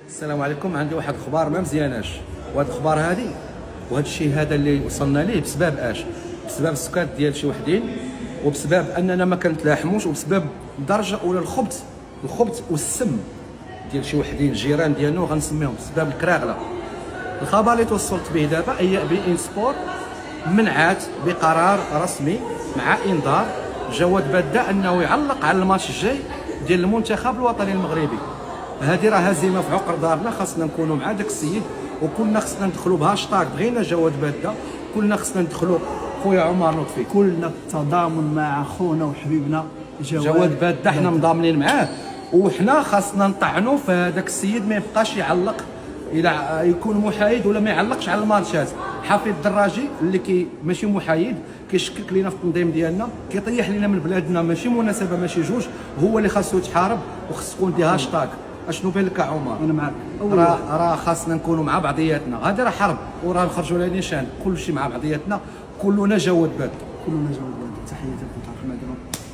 السلام عليكم. عندي واحد الخبار ما مزياناش، وهاد الخبار هادي وهاد الشيء هذا اللي وصلنا ليه بسبب اش؟ بسبب السكات ديال شي وحدين، وبسبب اننا ما كنتلاحموش، وبسبب درجه اولى الخبث والسم ديال شي وحدين جيران ديالنا وغنسميهم بسبب الكراغله. الخبر اللي توصلت به دابا هي بي ان سبور منعت بقرار رسمي مع انذار جواد باده انه يعلق على الماتش الجاي ديال المنتخب الوطني المغربي. هذه راه هزيمه في عقر دارنا، خاصنا نكونوا مع داك السيد، وكلنا خصنا ندخلوا بهاشتاغ بغينا جواد باده، كلنا خصنا ندخلوا خويا عمر لطفي، كلنا التضامن مع خونا وحبيبنا جواد باده، حنا مضامنين معاه، وحنا خاصنا نطعنوا في هذاك السيد، ما يبقاش يعلق، الى يكون محايد ولا ما يعلقش على الماتشات. حفيظ الدراجي اللي ماشي محايد، كيشكك لينا في التنظيم ديالنا، كيطيح لينا من بلادنا، ماشي مناسبه ماشي جوج، هو اللي خاصو يتحارب وخص تكون دي هاشتاغ. اشنو بالك عمر؟ انا معك. راه خاصنا نكونوا مع بعضياتنا، هذا راه حرب وراه نخرجوا لها نيشان، كلشي مع بعضياتنا، كلنا جواد باده. كلنا جواد باده. تحياتي لكم.